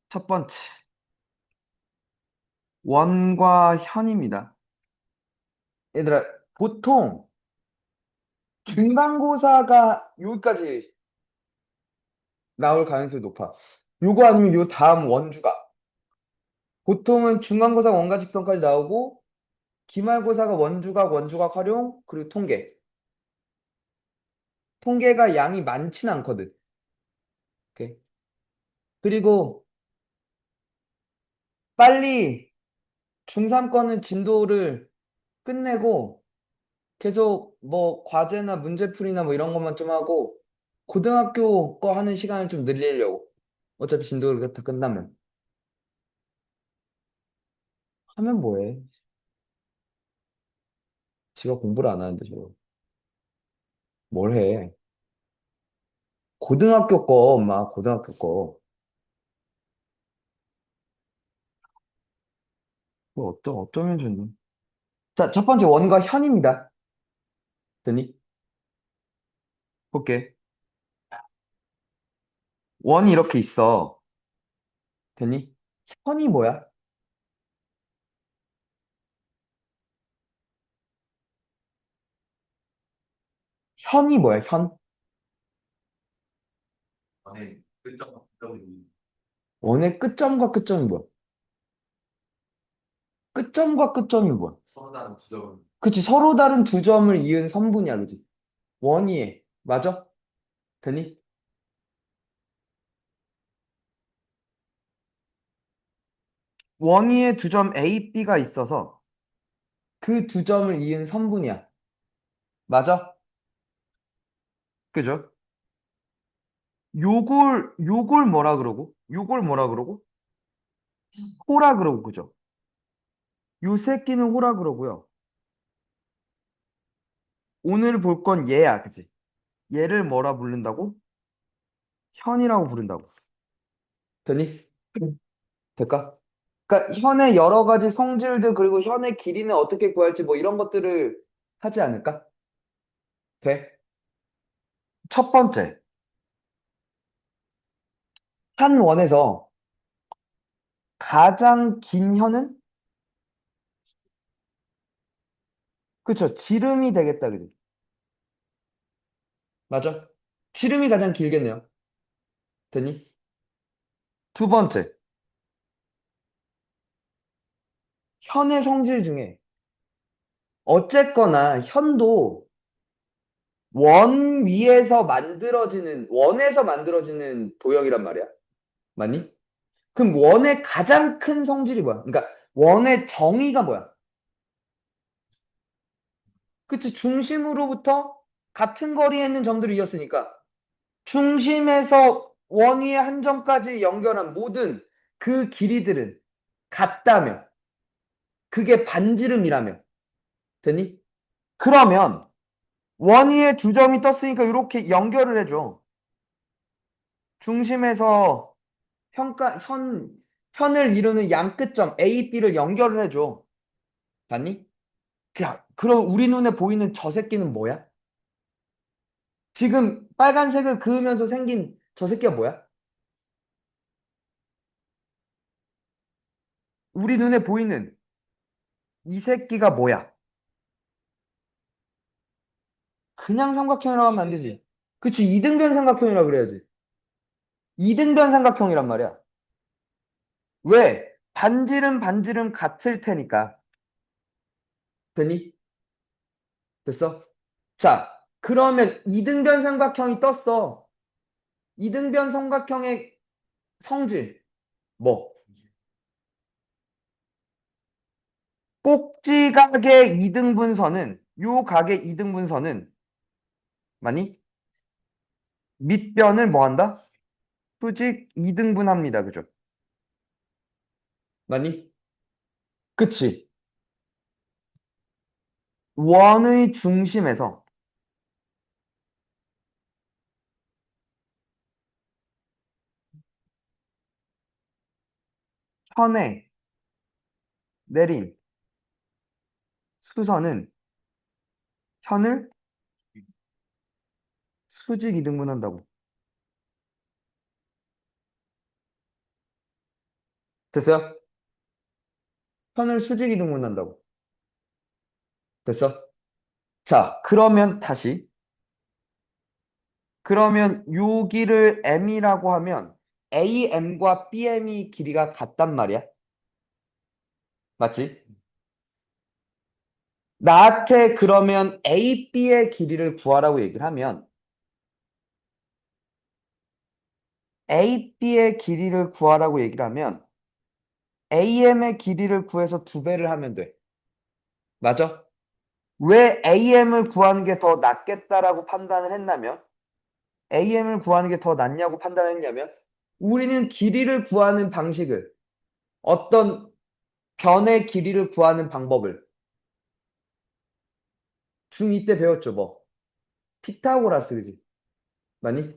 첫 번째, 원과 현입니다. 얘들아, 보통 중간고사가 여기까지 나올 가능성이 높아. 요거 아니면 요 다음 원주가. 보통은 중간고사 원과 직선까지 나오고, 기말고사가 원주각, 원주각 활용, 그리고 통계. 통계가 양이 많진 않거든. 오케이. 그리고 빨리 중3거는 진도를 끝내고, 계속 뭐 과제나 문제풀이나 뭐 이런 것만 좀 하고 고등학교 거 하는 시간을 좀 늘리려고. 어차피 진도를 다 끝나면. 하면 뭐해? 지가 공부를 안 하는데 저거. 뭘 해? 고등학교 거, 엄마, 고등학교 거. 뭐 어쩌면 좋니? 자, 첫 번째 원과 현입니다. 되니? 볼게. 원이 이렇게 있어. 되니? 현이 뭐야? 현이 뭐야, 현? 안에 끝점 점이 원의 끝점과 끝점이 뭐야? 끝점과 끝점이 뭐야? 서로 다른 지점은 그치, 서로 다른 두 점을 이은 선분이야, 그치? 원이에. 맞아? 되니? 원위에 두 점 A, B가 있어서 그 두 점을 이은 선분이야. 맞아? 그죠? 요걸 뭐라 그러고? 요걸 뭐라 그러고? 호라 그러고, 그죠? 요 새끼는 호라 그러고요. 오늘 볼 건 얘야, 그지? 얘를 뭐라 부른다고? 현이라고 부른다고. 되니? 될까? 그러니까 현의 여러 가지 성질들 그리고 현의 길이는 어떻게 구할지 뭐 이런 것들을 하지 않을까? 돼? 첫 번째, 한 원에서 가장 긴 현은? 그쵸? 지름이 되겠다, 그지? 맞아? 지름이 가장 길겠네요. 되니? 두 번째, 현의 성질 중에 어쨌거나 현도 원에서 만들어지는 도형이란 말이야. 맞니? 그럼 원의 가장 큰 성질이 뭐야? 그러니까 원의 정의가 뭐야? 그치? 중심으로부터 같은 거리에 있는 점들을 이었으니까 중심에서 원위의 한 점까지 연결한 모든 그 길이들은 같다며. 그게 반지름이라며. 되니? 그러면 원위에 두 점이 떴으니까 이렇게 연결을 해줘. 중심에서 현을 이루는 양 끝점 A, B를 연결을 해줘. 봤니? 그럼 우리 눈에 보이는 저 새끼는 뭐야? 지금 빨간색을 그으면서 생긴 저 새끼가 뭐야? 우리 눈에 보이는 이 새끼가 뭐야? 그냥 삼각형이라고 하면 안 되지. 그치, 이등변 삼각형이라 그래야지. 이등변 삼각형이란 말이야. 왜? 반지름 같을 테니까. 되니? 됐어? 자, 그러면 이등변 삼각형이 떴어. 이등변 삼각형의 성질. 뭐? 꼭지각의 이등분선은, 요 각의 이등분선은, 많이? 밑변을 뭐 한다? 수직 이등분합니다. 그죠? 많이? 그치? 원의 중심에서 현에 내린 수선은 현을 수직 이등분한다고. 됐어요? 현을 수직 이동문한다고. 됐어? 자, 그러면 다시. 그러면 여기를 M이라고 하면 AM과 BM이 길이가 같단 말이야. 맞지? 나한테 그러면 AB의 길이를 구하라고 얘기를 하면 AB의 길이를 구하라고 얘기를 하면 AM의 길이를 구해서 두 배를 하면 돼. 맞아? 왜 AM을 구하는 게 더 낫겠다라고 판단을 했냐면 AM을 구하는 게 더 낫냐고 판단을 했냐면 우리는 길이를 구하는 방식을 어떤 변의 길이를 구하는 방법을 중2 때 배웠죠, 뭐. 피타고라스, 그지? 맞니?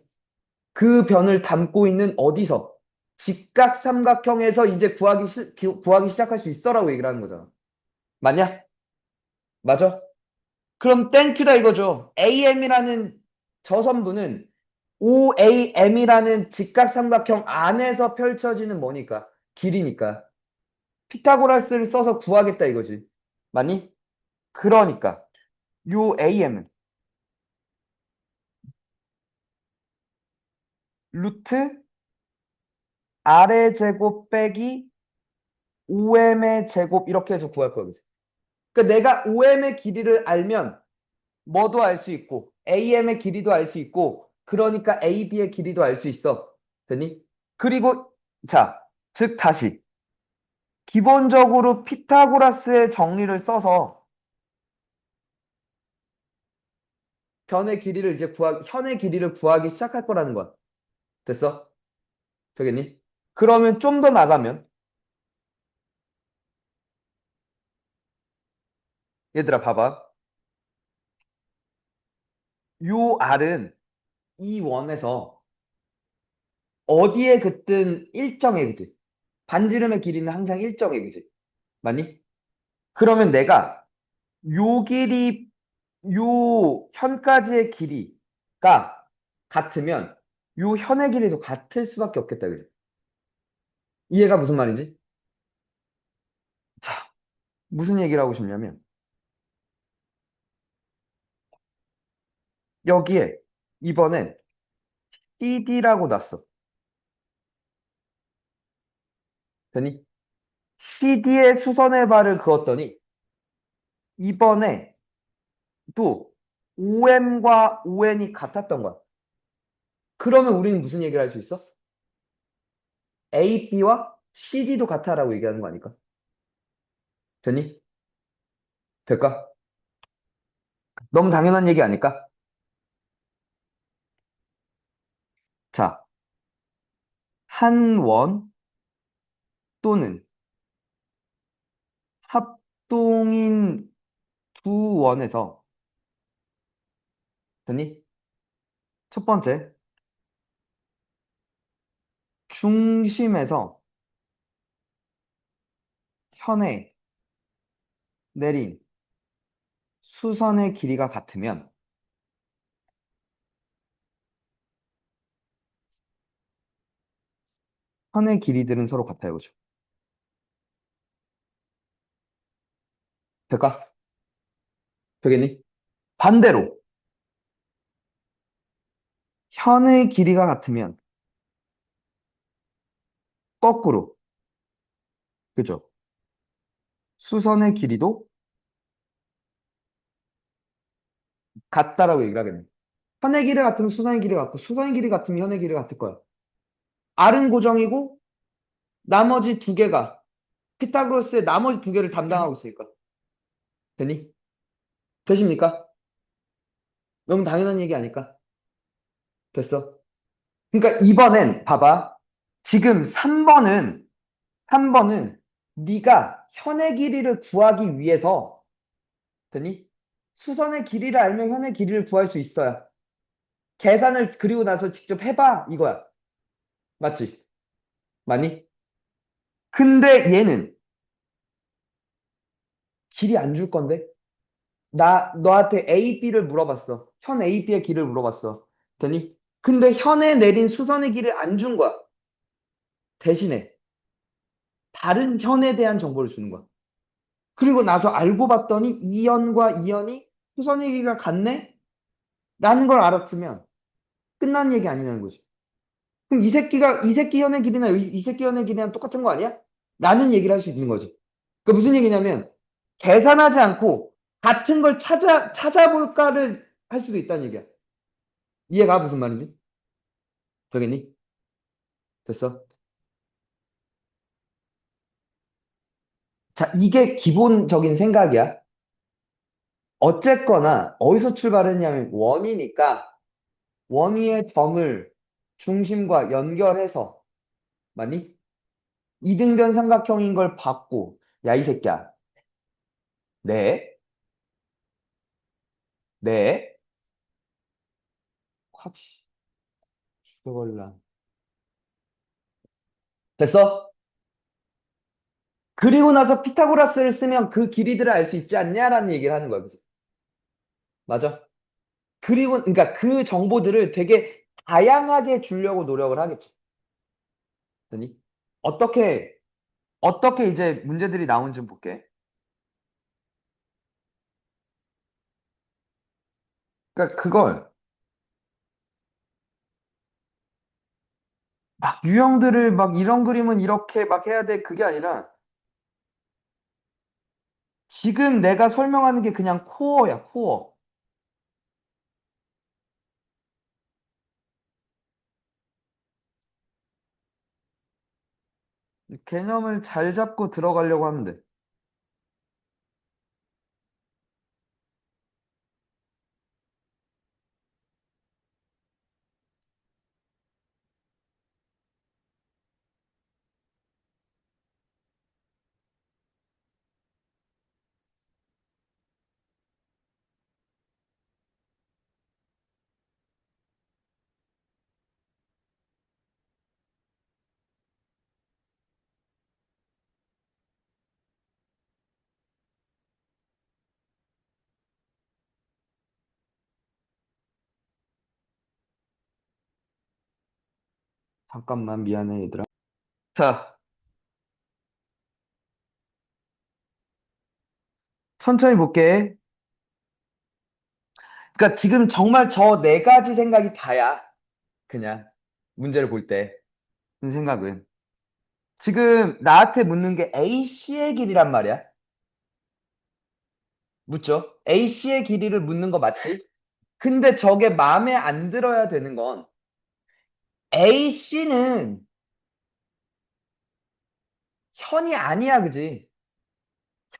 그 변을 담고 있는 어디서? 직각삼각형에서 이제 구하기 시작할 수 있어라고 얘기를 하는 거잖아. 맞냐? 맞아? 그럼 땡큐다 이거죠. AM이라는 저선부는 OAM이라는 직각삼각형 안에서 펼쳐지는 뭐니까? 길이니까. 피타고라스를 써서 구하겠다 이거지. 맞니? 그러니까 요 AM은 루트 아래 제곱 빼기 OM의 제곱 이렇게 해서 구할 거거든. 그러니까 내가 OM의 길이를 알면 뭐도 알 수 있고 AM의 길이도 알 수 있고 그러니까 AB의 길이도 알 수 있어. 됐니? 그리고 자, 즉 다시 기본적으로 피타고라스의 정리를 써서 현의 길이를 구하기 시작할 거라는 거야. 됐어? 되겠니? 그러면 좀 더 나가면 얘들아 봐봐. 요 R은 이 원에서 어디에 긋든 일정해, 그지? 반지름의 길이는 항상 일정해, 그지? 맞니? 그러면 내가 요 길이, 요 현까지의 길이가 같으면 요 현의 길이도 같을 수밖에 없겠다, 그지? 이해가 무슨 말인지? 자, 무슨 얘기를 하고 싶냐면 여기에 이번엔 CD라고 놨어. 되니? CD의 수선의 발을 그었더니 이번에 또 OM과 ON이 같았던 거야. 그러면 우리는 무슨 얘기를 할 수 있어? AB와 CD도 같아라고 얘기하는 거 아닐까? 되니? 될까? 너무 당연한 얘기 아닐까? 자, 한 원 또는 합동인 두 원에서 되니? 첫 번째, 중심에서 현에 내린 수선의 길이가 같으면 현의 길이들은 서로 같아요. 그죠? 될까? 되겠니? 반대로 현의 길이가 같으면 거꾸로 그죠? 수선의 길이도 같다라고 얘기를 하겠네. 현의 길이 같으면 수선의 길이 같고 수선의 길이 같으면 현의 길이 같을 거야. R은 고정이고 나머지 두 개가 피타고라스의 나머지 두 개를 담당하고 있으니까. 되니? 되십니까? 너무 당연한 얘기 아닐까? 됐어. 그러니까 이번엔 봐봐. 지금 3번은 네가 현의 길이를 구하기 위해서 되니? 수선의 길이를 알면 현의 길이를 구할 수 있어야. 계산을 그리고 나서 직접 해봐 이거야. 맞지? 맞니? 근데 얘는 길이 안 줄 건데? 나 너한테 A, B를 물어봤어. 현 A, B의 길을 물어봤어. 되니? 근데 현에 내린 수선의 길을 안 준 거야. 대신에 다른 현에 대한 정보를 주는 거야. 그리고 나서 알고 봤더니 이 현과 이 현이 수선의 길이가 같네? 라는 걸 알았으면 끝난 얘기 아니냐는 거지. 그럼 이 새끼 현의 길이나 이 새끼 현의 길이랑 똑같은 거 아니야? 라는 얘기를 할 수 있는 거지. 그 무슨 얘기냐면 계산하지 않고 같은 걸 찾아볼까를 할 수도 있다는 얘기야. 이해가 무슨 말인지? 되겠니? 됐어? 자, 이게 기본적인 생각이야. 어쨌거나 어디서 출발했냐면 원이니까 원위의 점을 중심과 연결해서 맞니? 이등변 삼각형인 걸 봤고 야 이 새끼야 네, 네, 확 죽여버릴라 됐어? 그리고 나서 피타고라스를 쓰면 그 길이들을 알 수 있지 않냐라는 얘기를 하는 거야. 그치? 맞아? 그리고 그러니까 그 정보들을 되게 다양하게 주려고 노력을 하겠지. 됐니? 어떻게 어떻게 이제 문제들이 나오는지 좀 볼게. 그러니까 그걸 막 유형들을 막 이런 그림은 이렇게 막 해야 돼 그게 아니라 지금 내가 설명하는 게 그냥 코어야, 코어. 개념을 잘 잡고 들어가려고 하면 돼. 잠깐만, 미안해, 얘들아. 자, 천천히 볼게. 그러니까 지금 정말 저 네 가지 생각이 다야. 그냥 문제를 볼 때. 생각은. 지금 나한테 묻는 게 AC의 길이란 말이야. 묻죠? AC의 길이를 묻는 거 맞지? 근데 저게 마음에 안 들어야 되는 건 AC는 현이 아니야, 그지?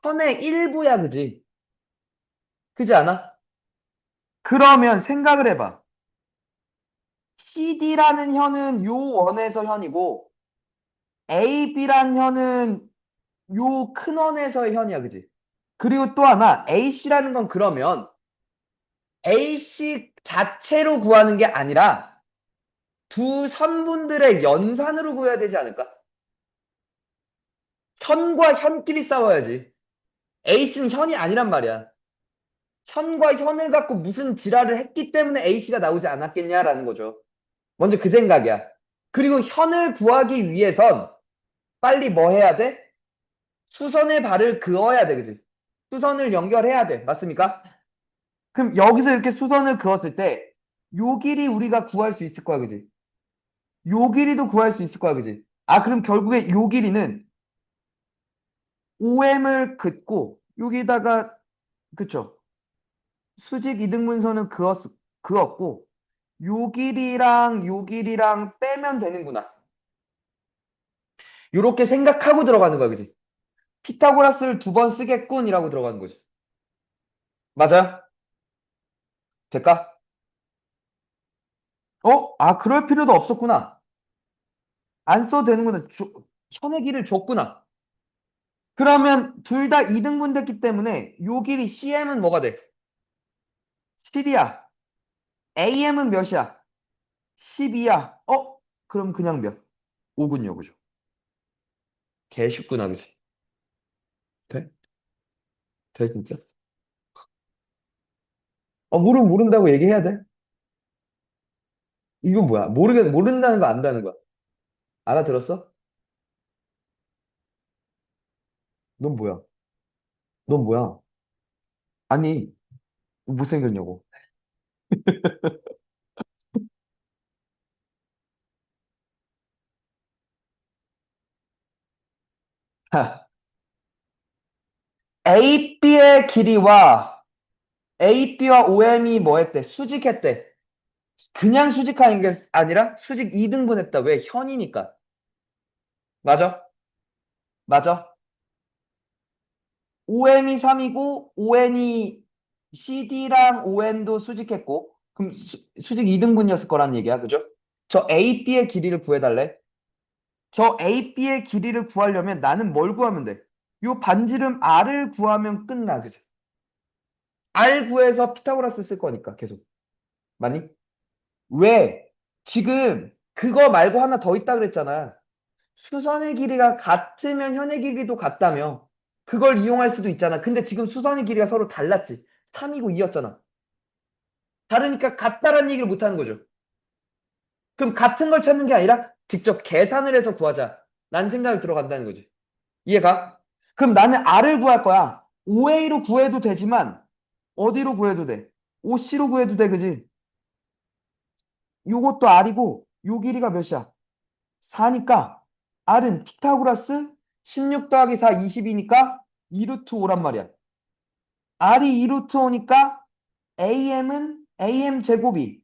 현의 일부야, 그지? 그지 않아? 그러면 생각을 해봐. CD라는 현은 요 원에서 현이고, AB란 현은 요 큰 원에서의 현이야, 그지? 그리고 또 하나, AC라는 건 그러면 AC 자체로 구하는 게 아니라 두 선분들의 연산으로 구해야 되지 않을까? 현과 현끼리 싸워야지. AC는 현이 아니란 말이야. 현과 현을 갖고 무슨 지랄을 했기 때문에 A씨가 나오지 않았겠냐라는 거죠. 먼저 그 생각이야. 그리고 현을 구하기 위해선 빨리 뭐 해야 돼? 수선의 발을 그어야 돼, 그지? 수선을 연결해야 돼. 맞습니까? 그럼 여기서 이렇게 수선을 그었을 때, 요 길이 우리가 구할 수 있을 거야, 그지? 요 길이도 구할 수 있을 거야, 그지? 아, 그럼 결국에 요 길이는 OM을 긋고, 여기다가, 그쵸? 수직 이등분선을 그었고, 요 길이랑 빼면 되는구나. 요렇게 생각하고 들어가는 거야, 그지? 피타고라스를 두 번 쓰겠군이라고 들어가는 거지. 맞아? 될까? 어? 아, 그럴 필요도 없었구나. 안 써도 되는구나. 현의 길을 줬구나. 그러면 둘 다 이등분 됐기 때문에 요 길이 CM은 뭐가 돼? 7이야. AM은 몇이야? 12야. 어? 그럼 그냥 몇? 5군요, 그죠? 개 쉽구나, 그지? 돼? 돼, 진짜? 모른다고 얘기해야 돼? 이건 뭐야? 모른다는 거 안다는 거야. 알아들었어? 넌 뭐야? 넌 뭐야? 아니, 못생겼냐고. AB의 길이와 AB와 OM이 뭐 했대? 수직했대. 그냥 수직하는 게 아니라 수직 2등분 했다. 왜? 현이니까. 맞아? 맞아? OM이 3이고 ON이 CD랑 ON도 수직했고 그럼 수직 2등분이었을 거란 얘기야. 그죠? 저 AB의 길이를 구해달래. 저 AB의 길이를 구하려면 나는 뭘 구하면 돼? 요 반지름 R을 구하면 끝나. 그죠? R 구해서 피타고라스 쓸 거니까 계속. 맞니? 왜? 지금 그거 말고 하나 더 있다 그랬잖아. 수선의 길이가 같으면 현의 길이도 같다며. 그걸 이용할 수도 있잖아. 근데 지금 수선의 길이가 서로 달랐지. 3이고 2였잖아. 다르니까 같다라는 얘기를 못 하는 거죠. 그럼 같은 걸 찾는 게 아니라 직접 계산을 해서 구하자. 라는 생각이 들어간다는 거지. 이해가? 그럼 나는 R을 구할 거야. OA로 구해도 되지만 어디로 구해도 돼? OC로 구해도 돼. 그지? 요것도 R이고 요 길이가 몇이야? 4니까 R은 피타고라스 16 더하기 4 20이니까 2루트 5란 말이야. R이 2루트 5니까 AM은 AM 제곱이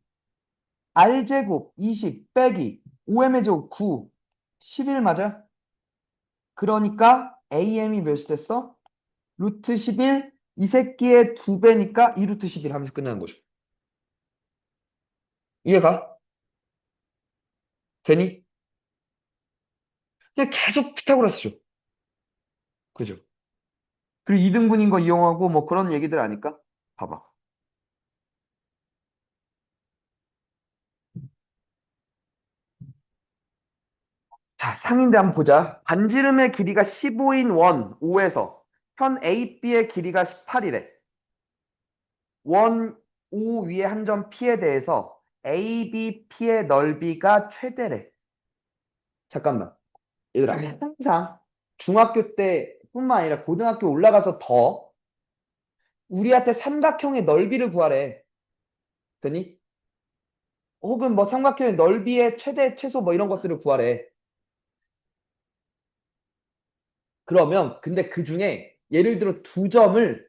R 제곱 20 빼기 5M의 제곱 9 11 맞아? 그러니까 AM이 몇이 됐어? 루트 11 이 새끼의 2배니까 2루트 11 하면서 끝나는 거죠. 이해가? 되니? 그냥 계속 피타고라스 죠. 그죠? 그리고 2등분인 거 이용하고 뭐 그런 얘기들 아니까? 봐봐. 자, 상인데 한번 보자. 반지름의 길이가 15인 원 5에서 현 AB의 길이가 18이래. 원 O 위에 한 점 P에 대해서 ABP의 넓이가 최대래. 잠깐만. 얘들아, 항상 중학교 때뿐만 아니라 고등학교 올라가서 더 우리한테 삼각형의 넓이를 구하래. 됐니? 혹은 뭐 삼각형의 넓이의 최대, 최소 뭐 이런 것들을 구하래. 그러면 근데 그 중에 예를 들어 두 점을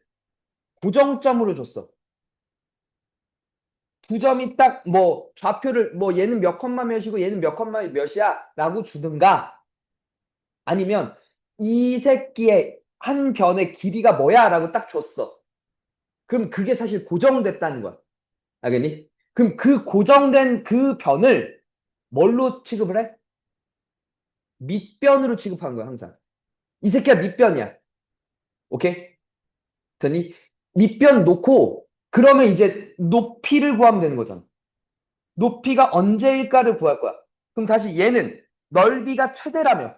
고정점으로 줬어. 두 점이 딱 뭐 좌표를 뭐 얘는 몇 컴마 몇이고 얘는 몇 컴마 몇이야 라고 주든가 아니면 이 새끼의 한 변의 길이가 뭐야 라고 딱 줬어. 그럼 그게 사실 고정됐다는 거야. 알겠니? 그럼 그 고정된 그 변을 뭘로 취급을 해? 밑변으로 취급하는 거야 항상. 이 새끼가 밑변이야. 오케이? 됐니? 밑변 놓고 그러면 이제 높이를 구하면 되는 거잖아. 높이가 언제일까를 구할 거야. 그럼 다시 얘는 넓이가 최대라며.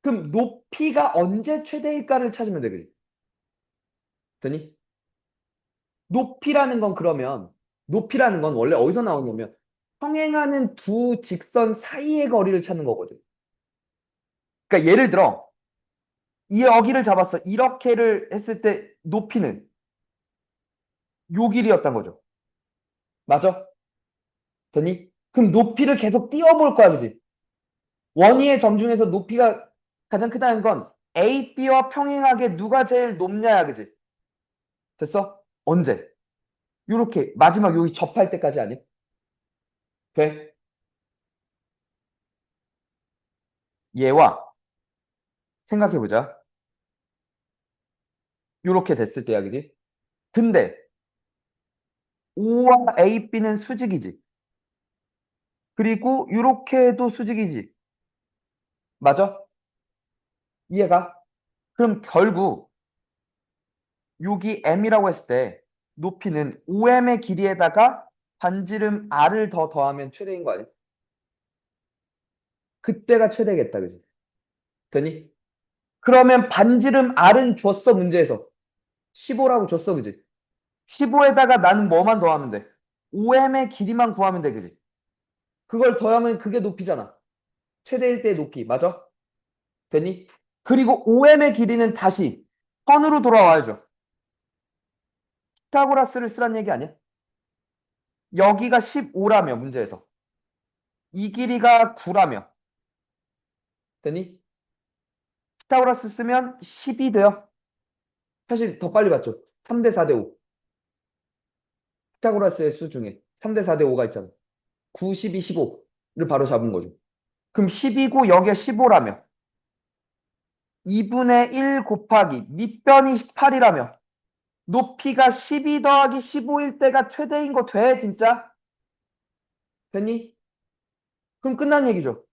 그럼 높이가 언제 최대일까를 찾으면 돼. 그지? 되니? 높이라는 건 그러면 높이라는 건 원래 어디서 나오냐면 평행하는 두 직선 사이의 거리를 찾는 거거든. 그러니까 예를 들어 이 여기를 잡았어. 이렇게를 했을 때 높이는 요 길이였던 거죠. 맞아? 되니? 그럼 높이를 계속 띄워볼 거야. 그지? 원위의 점 중에서 높이가 가장 크다는 건 A, B와 평행하게 누가 제일 높냐야. 그지? 됐어? 언제? 요렇게 마지막 여기 접할 때까지 아니야? 돼? 얘와 생각해보자. 요렇게 됐을 때야. 그지? 근데 O와 A, B는 수직이지. 그리고 요렇게 해도 수직이지. 맞아? 이해가? 그럼 결국 여기 M이라고 했을 때 높이는 OM의 길이에다가 반지름 R을 더 더하면 최대인 거 아니야? 그때가 최대겠다. 그지? 되니? 그러면 반지름 R은 줬어 문제에서. 15라고 줬어. 그지? 15에다가 나는 뭐만 더하면 돼? OM의 길이만 구하면 돼. 그지? 그걸 더하면 그게 높이잖아. 최대일 때의 높이. 맞아? 되니? 그리고 OM의 길이는 다시 선으로 돌아와야죠. 피타고라스를 쓰란 얘기 아니야? 여기가 15라며, 문제에서. 이 길이가 9라며. 되니? 피타고라스 쓰면 10이 돼요. 사실 더 빨리 봤죠. 3대 4대 5. 피타고라스의 수 중에 3대 4대 5가 있잖아. 9, 12, 15를 바로 잡은 거죠. 그럼 10이고 여기가 15라며. 2분의 1 곱하기 밑변이 18이라며. 높이가 12 더하기 15일 때가 최대인 거 돼, 진짜? 됐니? 그럼 끝난 얘기죠.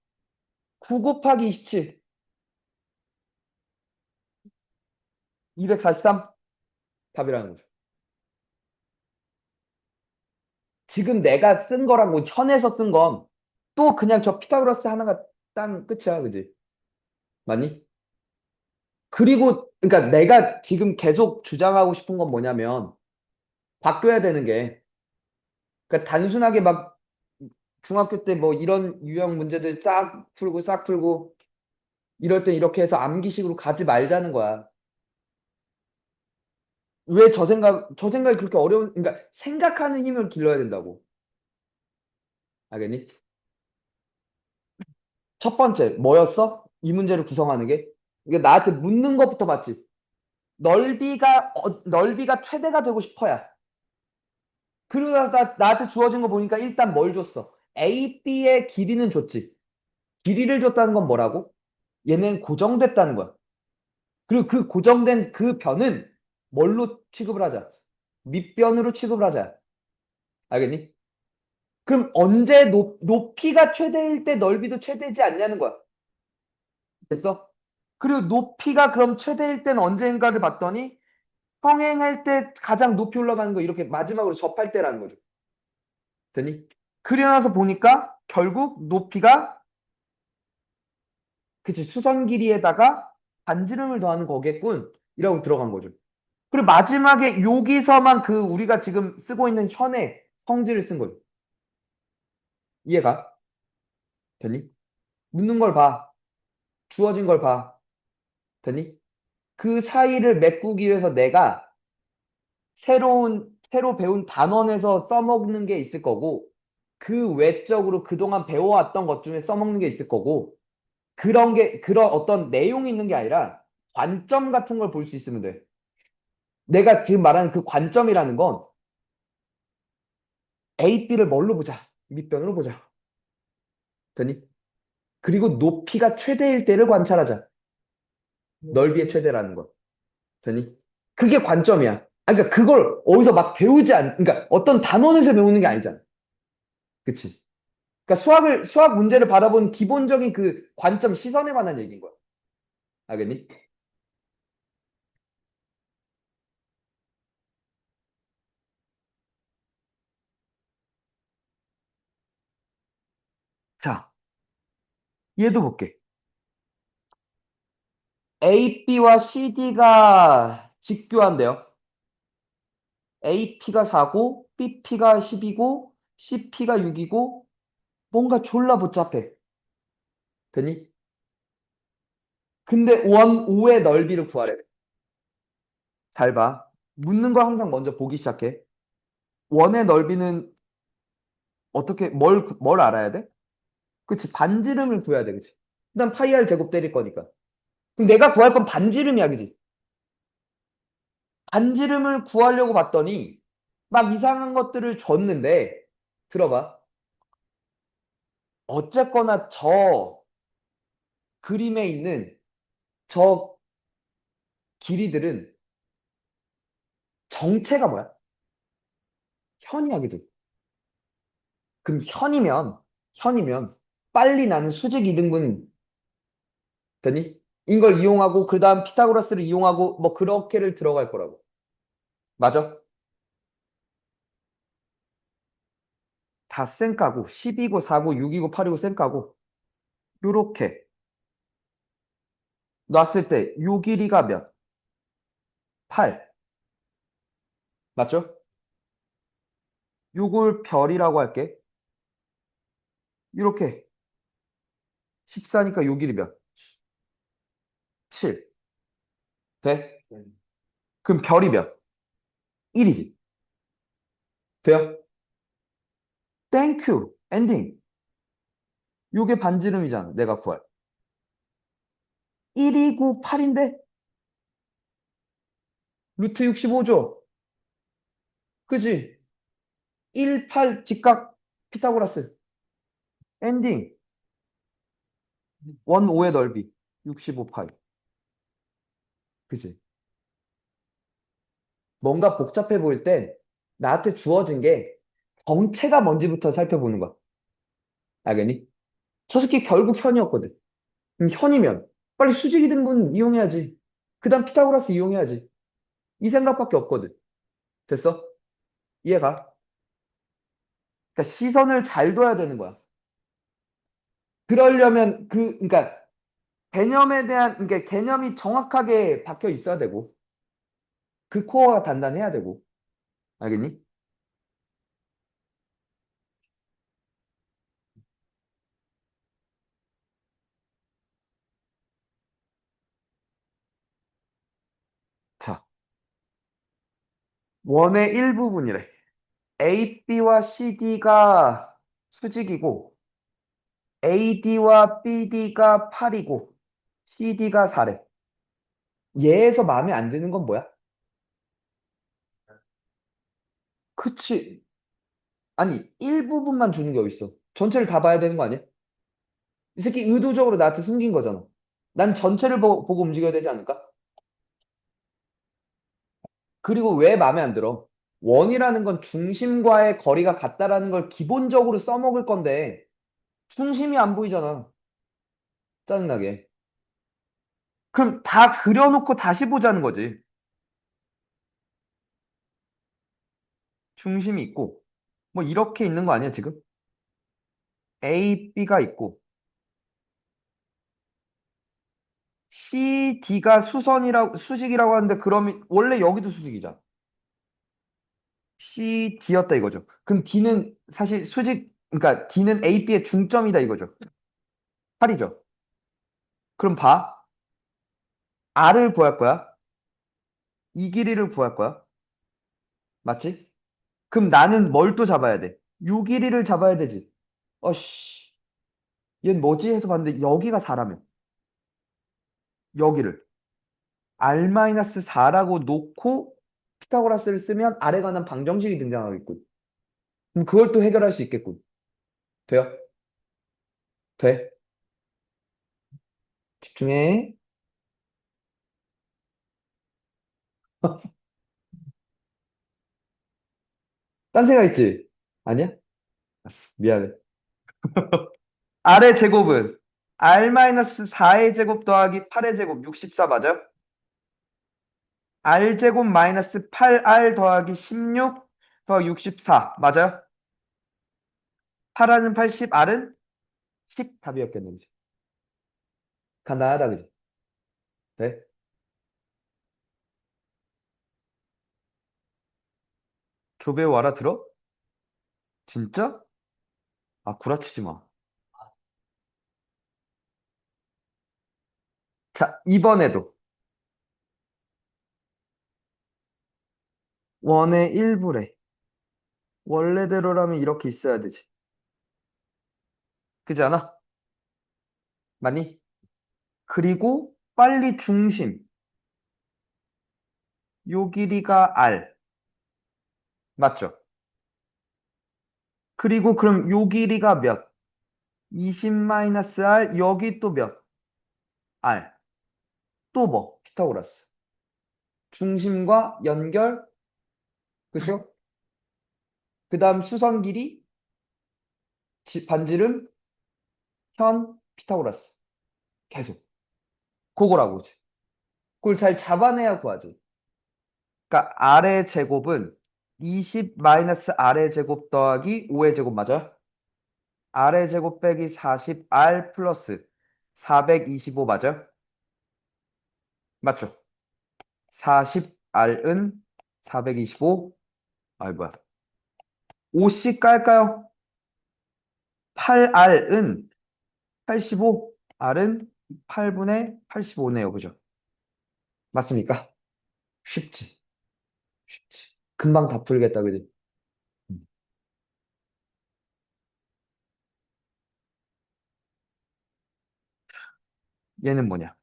9 곱하기 27, 243 답이라는 거죠. 지금 내가 쓴 거라고 현에서 쓴 건 또 그냥 저 피타고라스 하나가 딴 끝이야, 그지? 맞니? 그리고 그러니까 내가 지금 계속 주장하고 싶은 건 뭐냐면 바뀌어야 되는 게 그러니까 단순하게 막 중학교 때 뭐 이런 유형 문제들 싹 풀고 이럴 땐 이렇게 해서 암기식으로 가지 말자는 거야. 왜 저 생각이 그렇게 어려운, 그러니까 생각하는 힘을 길러야 된다고. 알겠니? 첫 번째, 뭐였어? 이 문제를 구성하는 게? 이게 나한테 묻는 것부터 맞지? 넓이가 최대가 되고 싶어야. 그러다가 나한테 주어진 거 보니까 일단 뭘 줬어? A, B의 길이는 줬지. 길이를 줬다는 건 뭐라고? 얘는 고정됐다는 거야. 그리고 그 고정된 그 변은 뭘로 취급을 하자? 밑변으로 취급을 하자. 알겠니? 그럼 언제 높이가 최대일 때 넓이도 최대지 않냐는 거야. 됐어? 그리고 높이가 그럼 최대일 때는 언제인가를 봤더니 평행할 때 가장 높이 올라가는 거 이렇게 마지막으로 접할 때라는 거죠. 됐니? 그리고 나서 보니까 결국 높이가 그치 수선 길이에다가 반지름을 더하는 거겠군 이라고 들어간 거죠. 그리고 마지막에 여기서만 그 우리가 지금 쓰고 있는 현의 성질을 쓴 거죠. 이해가? 됐니? 묻는 걸 봐. 주어진 걸 봐. 됐니? 그 사이를 메꾸기 위해서 내가 새로 배운 단원에서 써먹는 게 있을 거고, 그 외적으로 그동안 배워왔던 것 중에 써먹는 게 있을 거고, 그런 어떤 내용이 있는 게 아니라 관점 같은 걸 볼 수 있으면 돼. 내가 지금 말하는 그 관점이라는 건 A, B를 뭘로 보자? 밑변으로 보자. 되니? 그리고 높이가 최대일 때를 관찰하자. 넓이의 최대라는 거. 되니? 그게 관점이야. 그러니까 그걸 어디서 막 그러니까 어떤 단원에서 배우는 게 아니잖아. 그치? 그러니까 수학 문제를 바라본 기본적인 그 관점, 시선에 관한 얘기인 거야. 알겠니? 자, 얘도 볼게. AB와 CD가 직교한데요. AP가 4고, BP가 10이고, CP가 6이고, 뭔가 졸라 복잡해. 되니? 근데 원 5의 넓이를 구하래. 잘 봐. 묻는 거 항상 먼저 보기 시작해. 원의 넓이는 뭘 알아야 돼? 그치, 반지름을 구해야 돼, 그치? 일단 파이 r 제곱 때릴 거니까. 그럼 내가 구할 건 반지름이야, 그치? 반지름을 구하려고 봤더니, 막 이상한 것들을 줬는데, 들어봐. 어쨌거나 저 그림에 있는 저 길이들은 정체가 뭐야? 현이야, 그치? 그럼 현이면, 빨리 나는 수직 이등분 되니? 이걸 이용하고, 그 다음 피타고라스를 이용하고, 뭐, 그렇게를 들어갈 거라고. 맞아? 다 쌩까고 10이고 4고 6이고 8이고 쌩까고 요렇게 놨을 때 요 길이가 몇? 8. 맞죠? 요걸 별이라고 할게. 이렇게 14니까 요 길이 몇? 7. 돼? 네. 그럼 별이 몇? 1이지. 돼요? 땡큐. 엔딩. 요게 반지름이잖아. 내가 구할. 1이고 8인데? 루트 65죠? 그지? 1, 8 직각 피타고라스. 엔딩. 원 5의 넓이. 65파이. 그지? 뭔가 복잡해 보일 땐 나한테 주어진 게 정체가 뭔지부터 살펴보는 거야. 알겠니? 저 새끼 결국 현이었거든. 그럼 현이면 빨리 수직이 든 분 이용해야지. 그 다음 피타고라스 이용해야지. 이 생각밖에 없거든. 됐어? 이해가? 그러니까 시선을 잘 둬야 되는 거야. 그러려면 그러니까 개념에 대한, 그러니까 개념이 정확하게 박혀 있어야 되고, 그 코어가 단단해야 되고. 알겠니? 자, 원의 일부분이래. AB와 CD가 수직이고, AD와 BD가 8이고, CD가 4래. 얘에서 마음에 안 드는 건 뭐야? 그치. 아니, 일부분만 주는 게 어딨어. 전체를 다 봐야 되는 거 아니야? 이 새끼 의도적으로 나한테 숨긴 거잖아. 난 전체를 보고 움직여야 되지 않을까? 그리고 왜 마음에 안 들어? 원이라는 건 중심과의 거리가 같다라는 걸 기본적으로 써먹을 건데, 중심이 안 보이잖아. 짜증나게. 그럼 다 그려놓고 다시 보자는 거지. 중심이 있고, 뭐 이렇게 있는 거 아니야, 지금? A, B가 있고, C, D가 수직이라고 하는데, 그러면 원래 여기도 수직이잖아. C, D였다 이거죠. 그럼 D는 사실 그러니까 D는 A, B의 중점이다 이거죠. 8이죠. 그럼 봐. R을 구할 거야. 이 길이를 구할 거야. 맞지? 그럼 나는 뭘 또 잡아야 돼? 요 길이를 잡아야 되지. 어씨, 얘는 뭐지? 해서 봤는데 여기가 4라며. 여기를. R-4라고 놓고 피타고라스를 쓰면 아래 관한 방정식이 등장하겠군. 그럼 그걸 또 해결할 수 있겠군. 돼요? 돼? 집중해. 딴 생각 있지? 아니야? 알았어, 미안해. R의 제곱은 R-4의 제곱 더하기 8의 제곱 64 맞아요? R 제곱 마이너스 8R 더하기 16 더하기 64 맞아요? 8R은 80, R은 10 답이었겠는지. 간단하다 그지? 네? 조배우 알아들어? 진짜? 아 구라치지 마. 자 이번에도 원의 일부래. 원래대로라면 이렇게 있어야 되지. 그지 않아? 맞니? 그리고 빨리 중심. 요 길이가 R. 맞죠? 그리고 그럼 요 길이가 몇? 20-R 여기 또 몇? R. 또 뭐? 피타고라스. 중심과 연결. 그죠? 그 다음 수선 길이, 반지름, 현, 피타고라스. 계속. 그거라고. 그걸 잘 잡아내야 구하지. 그러니까 R의 제곱은 20-R의 제곱 더하기 5의 제곱 맞아요? R의 제곱 빼기 40R 플러스 425 맞아요? 맞죠? 40R은 425. 아이 뭐야. 5씩 깔까요? 8R은 85, R은 8분의 85네요. 그죠? 맞습니까? 쉽지. 쉽지. 금방 다 풀겠다. 그지? 음. 얘는 뭐냐?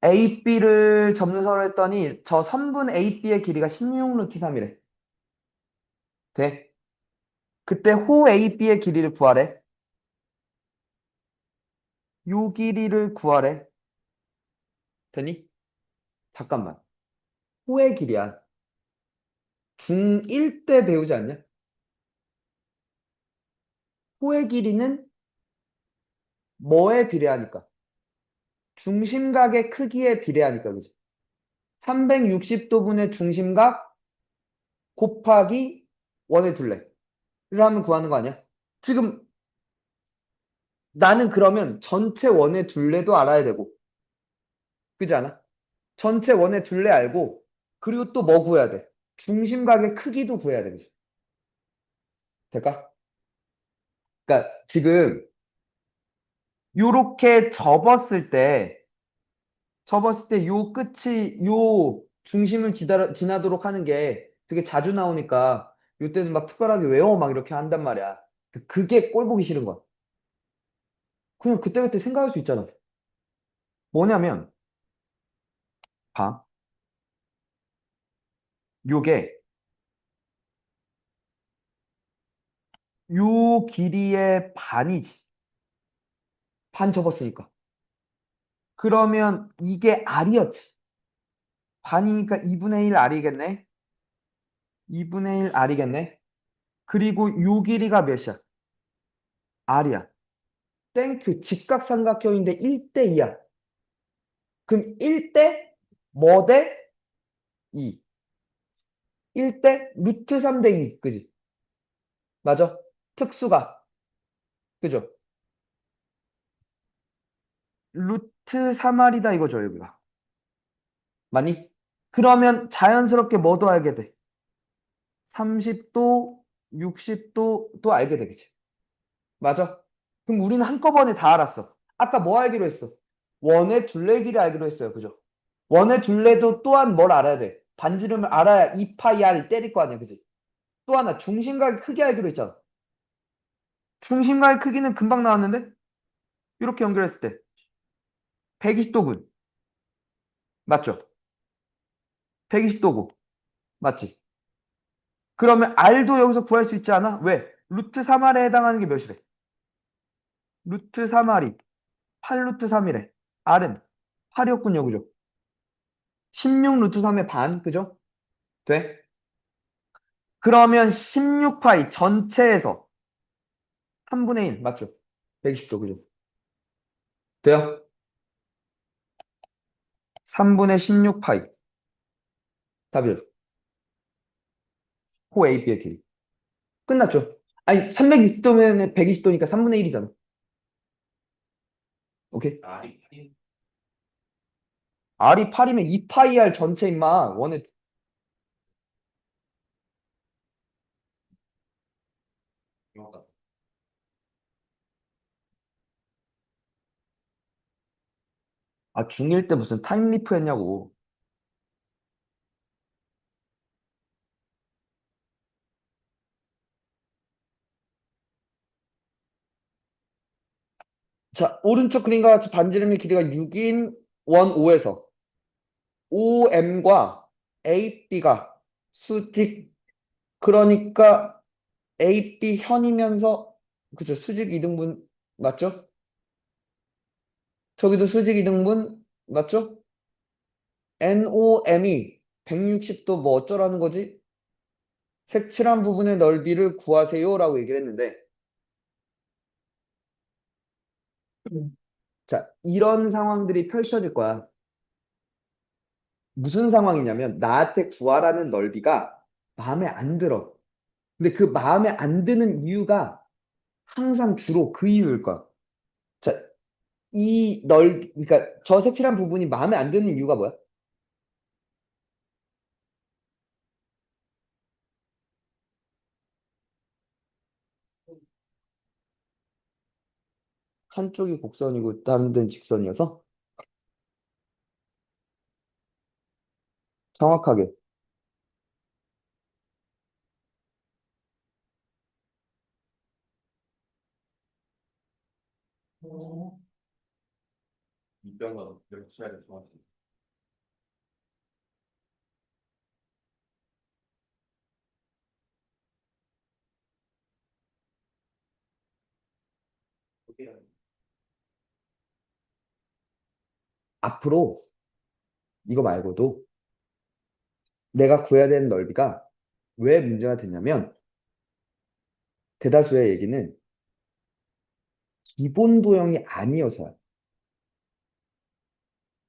AB를 점수서로 했더니 저 선분 AB의 길이가 16 루트 3이래. 돼? 그때 호 AB의 길이를 구하래. 요 길이를 구하래. 되니? 잠깐만. 호의 길이야. 중1 때 배우지 않냐? 호의 길이는 뭐에 비례하니까? 중심각의 크기에 비례하니까, 그지? 360도분의 중심각 곱하기 원의 둘레를 하면 구하는 거 아니야? 지금 나는 그러면 전체 원의 둘레도 알아야 되고, 그지 않아? 전체 원의 둘레 알고, 그리고 또 뭐 구해야 돼? 중심각의 크기도 구해야 돼, 그지? 될까? 그러니까 지금 요렇게 접었을 때 요 끝이 요 중심을 지나도록 하는 게 되게 자주 나오니까 요때는 막 특별하게 외워 막 이렇게 한단 말이야. 그게 꼴 보기 싫은 거야. 그냥 그때그때 생각할 수 있잖아. 뭐냐면, 봐. 요게 요 길이의 반이지. 반 접었으니까. 그러면 이게 R이었지. 반이니까 2분의 1 R이겠네. 2분의 1 R이겠네. 그리고 요 길이가 몇이야? R이야. 땡큐. 직각삼각형인데 1대 2야. 그럼 1대 뭐 대 2. 1대 루트 3 대 2. 그지? 맞아? 특수가. 그죠? 루트 3R이다 이거죠, 여기가. 맞니? 그러면 자연스럽게 뭐도 알게 돼? 30도, 60도 또 알게 되겠지. 맞아? 그럼 우리는 한꺼번에 다 알았어. 아까 뭐 알기로 했어? 원의 둘레길이 알기로 했어요. 그죠? 원의 둘레도 또한 뭘 알아야 돼? 반지름을 알아야 2파이 r을 때릴 거 아니야. 그지? 또 하나 중심각의 크기 알기로 했잖아. 중심각의 크기는 금방 나왔는데 이렇게 연결했을 때 120도군 맞죠? 120도고 맞지? 그러면 r도 여기서 구할 수 있지 않아? 왜? 루트 3r에 해당하는 게 몇이래? 루트 3r이 8 루트 3이래. r은 8이었군요. 그죠? 16 루트 3의 반 그죠? 돼? 그러면 16파이 전체에서 3분의 1 맞죠? 120도 그죠? 돼요? 3분의 16파이 답이죠. 호 AB의 길이. 끝났죠? 아니 320도면 120도니까 3분의 1이잖아. 오케이? 날이 팔인 R이 8이면 2파이 R 전체 임마. 원에 경우가 중1 때 무슨 타임리프 했냐고. 자, 오른쪽 그림과 같이 반지름의 길이가 6인 원 5에서 OM과 AB가 수직 그러니까 AB 현이면서 그죠? 수직 이등분 맞죠? 저기도 수직 이등분 맞죠? NOM이 160도 뭐 어쩌라는 거지? 색칠한 부분의 넓이를 구하세요라고 얘기를 했는데 자, 이런 상황들이 펼쳐질 거야. 무슨 상황이냐면 나한테 구하라는 넓이가 마음에 안 들어. 근데 그 마음에 안 드는 이유가 항상 주로 그 이유일 거야. 자, 그러니까 저 색칠한 부분이 마음에 안 드는 이유가 뭐야? 한쪽이 곡선이고 다른 데는 직선이어서 정확하게. 이병헌 이렇게 쳐야 될 것 같아. 앞으로 이거 말고도 내가 구해야 되는 넓이가 왜 문제가 되냐면 대다수의 얘기는 기본 도형이 아니어서야.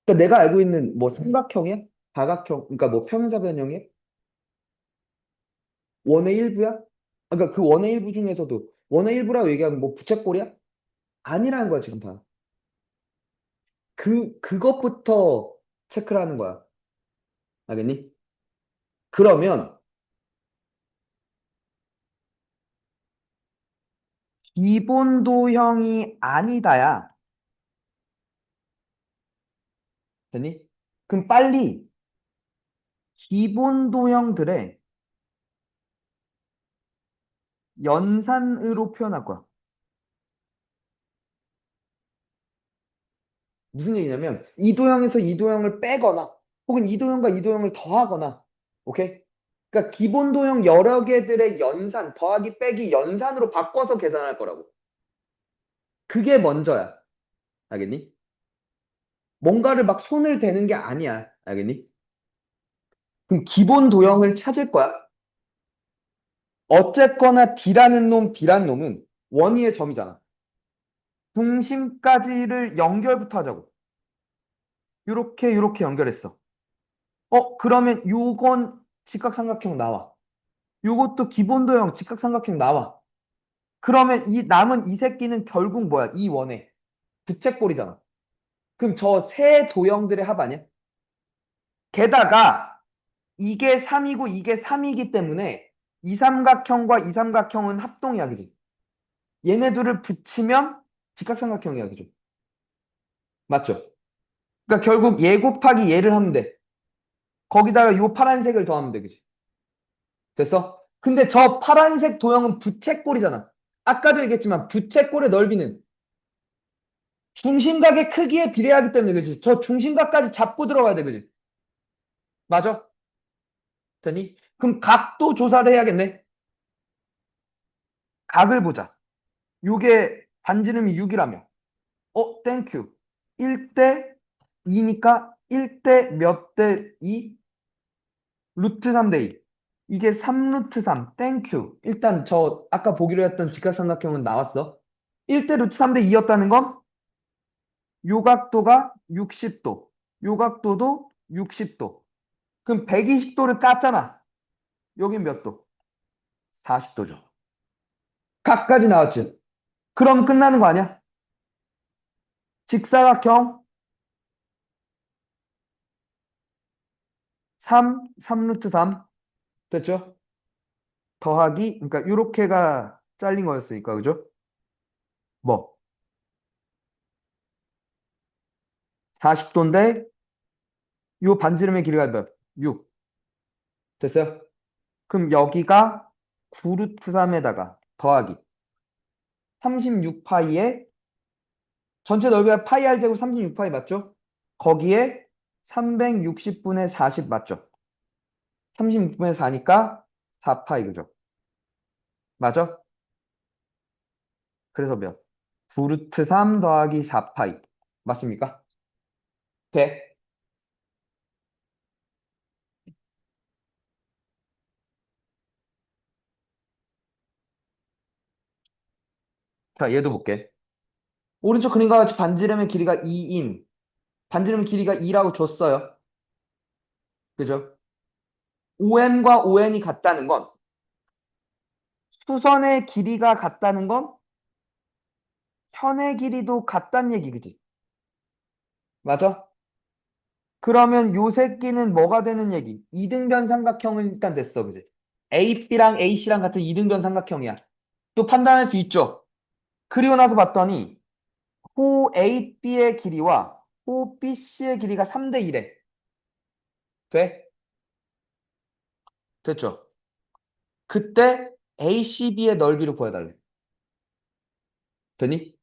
그러니까 내가 알고 있는 뭐 삼각형이야? 다각형, 그러니까 뭐 평행사변형이야? 원의 일부야? 그러니까 그 원의 일부 중에서도 원의 일부라고 얘기하면 뭐 부채꼴이야? 아니라는 거야, 지금 봐. 그것부터 체크를 하는 거야. 알겠니? 그러면 기본 도형이 아니다야. 됐니? 그럼 빨리 기본 도형들의 연산으로 표현할 거야. 무슨 얘기냐면 이 도형에서 이 도형을 빼거나 혹은 이 도형과 이 도형을 더하거나 오케이? 그러니까 기본 도형 여러 개들의 연산 더하기 빼기 연산으로 바꿔서 계산할 거라고. 그게 먼저야. 알겠니? 뭔가를 막 손을 대는 게 아니야. 알겠니? 그럼 기본 도형을 찾을 거야. 어쨌거나 D라는 놈, B라는 놈은 원위의 점이잖아. 중심까지를 연결부터 하자고. 요렇게 연결했어. 그러면 요건 직각삼각형 나와. 요것도 기본도형 직각삼각형 나와. 그러면 이 남은 이 새끼는 결국 뭐야? 이 원의 부채꼴이잖아. 그럼 저 세 도형들의 합 아니야? 게다가 이게 3이고 이게 3이기 때문에 이 삼각형과 이 삼각형은 합동이야, 그지? 얘네 둘을 붙이면 직각삼각형이야, 그죠? 맞죠? 그러니까 결국 얘 곱하기 얘를 하면 돼. 거기다가 요 파란색을 더하면 돼, 그지? 됐어? 근데 저 파란색 도형은 부채꼴이잖아. 아까도 얘기했지만 부채꼴의 넓이는 중심각의 크기에 비례하기 때문에 그지? 저 중심각까지 잡고 들어가야 돼, 그지? 맞아? 되니? 그럼 각도 조사를 해야겠네. 각을 보자. 요게 반지름이 6이라며. 땡큐. 1대 2니까 1대 몇 대 2? 루트 3대 2. 이게 3 루트 3. 땡큐. 일단 저 아까 보기로 했던 직각삼각형은 나왔어. 1대 루트 3대 2였다는 건 요 각도가 60도. 요 각도도 60도. 그럼 120도를 깠잖아. 여긴 몇 도? 40도죠. 각까지 나왔지. 그럼 끝나는 거 아니야? 직사각형 3 루트 3. 됐죠? 더하기, 그러니까 요렇게가 잘린 거였으니까, 그죠? 뭐, 40도인데, 요 반지름의 길이가 몇? 6. 됐어요? 그럼 여기가 9 루트 3에다가 더하기 36파이에 전체 넓이가 파이 r 제곱 36파이 맞죠? 거기에 360분의 40 맞죠? 36분의 4니까 4파이 그죠? 맞아? 그래서 몇? 9 루트 3 더하기 4파이 맞습니까? 돼. 자, 얘도 볼게. 오른쪽 그림과 같이 반지름의 길이가 2인 반지름 길이가 2라고 줬어요. 그죠? OM과 ON이 같다는 건 수선의 길이가 같다는 건 편의 길이도 같다는 얘기, 그지? 맞아? 그러면 요 새끼는 뭐가 되는 얘기? 이등변 삼각형은 일단 됐어, 그지? AB랑 AC랑 같은 이등변 삼각형이야. 또 판단할 수 있죠? 그리고 나서 봤더니 호 AB의 길이와 호 BC의 길이가 3대 1에 돼? 됐죠? 그때 ACB의 넓이를 구해달래. 되니?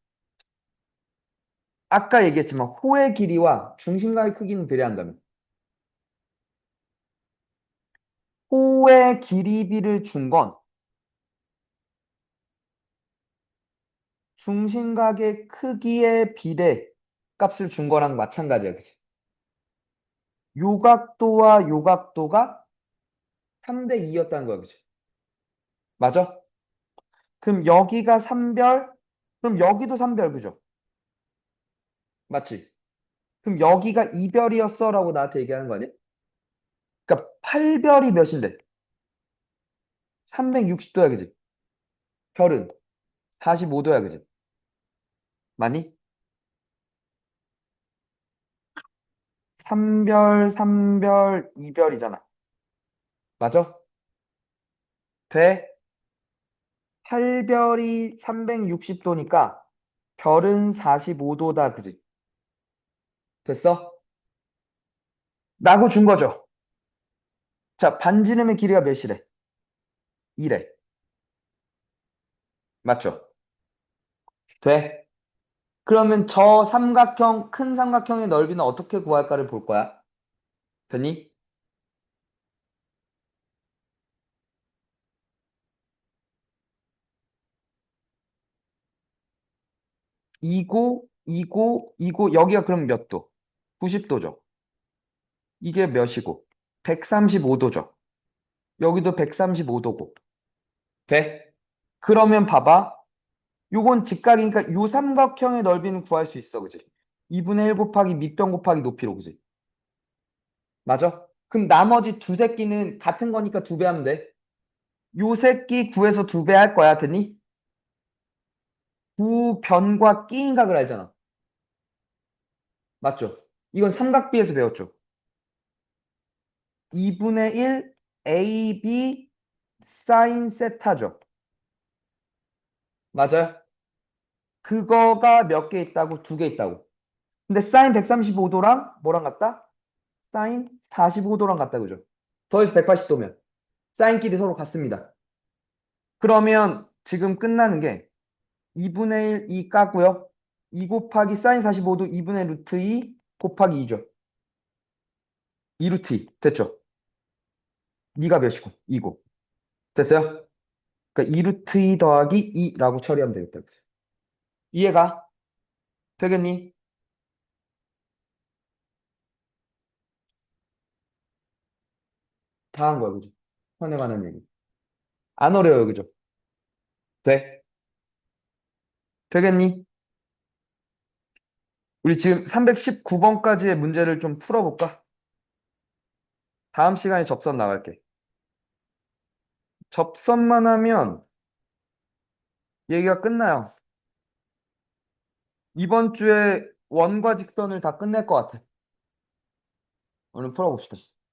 아까 얘기했지만 호의 길이와 중심각의 크기는 비례한다면 호의 길이비를 준 건 중심각의 크기의 비례 값을 준 거랑 마찬가지야. 그치? 요각도와 요각도가 3대 2였다는 거야. 그치? 맞아? 그럼 여기가 3별, 그럼 여기도 3별, 그죠? 맞지? 그럼 여기가 2별이었어 라고 나한테 얘기하는 거 아니야? 그러니까 8별이 몇인데? 360도야, 그지? 별은 45도야, 그지? 맞니? 3별, 3별, 2별이잖아. 맞아? 돼? 8별이 360도니까 별은 45도다, 그지? 됐어? 라고 준 거죠. 자, 반지름의 길이가 몇이래? 2래. 맞죠? 돼? 그러면 저 삼각형, 큰 삼각형의 넓이는 어떻게 구할까를 볼 거야. 됐니? 이고, 여기가 그럼 몇 도? 90도죠. 이게 몇이고? 135도죠. 여기도 135도고. 돼? 그러면 봐봐. 요건 직각이니까 요 삼각형의 넓이는 구할 수 있어. 그지? 2분의 1 곱하기 밑변 곱하기 높이로. 그지? 맞아? 그럼 나머지 두 새끼는 같은 거니까 두 배 하면 돼. 요 새끼 구해서 두 배 할 거야. 됐니? 구변과 끼인각을 알잖아. 맞죠? 이건 삼각비에서 배웠죠. 2분의 1 AB 사인 세타죠. 맞아요? 그거가 몇 개 있다고? 두 개 있다고. 근데 사인 135도랑 뭐랑 같다? 사인 45도랑 같다. 그죠? 더해서 180도면 사인끼리 서로 같습니다. 그러면 지금 끝나는 게 2분의 1 2 까고요. 2 곱하기 사인 45도 2분의 루트 2 곱하기 2죠. 2 루트 2. 됐죠? 2가 몇이고? 2고. 됐어요? 그러니까 2 루트 2 더하기 2라고 처리하면 되겠다. 그치? 이해가? 되겠니? 다 한 거야. 그죠? 현에 관한 얘기. 안 어려워요. 그죠? 돼? 되겠니? 우리 지금 319번까지의 문제를 좀 풀어볼까? 다음 시간에 접선 나갈게. 접선만 하면 얘기가 끝나요. 이번 주에 원과 직선을 다 끝낼 것 같아. 오늘 풀어봅시다.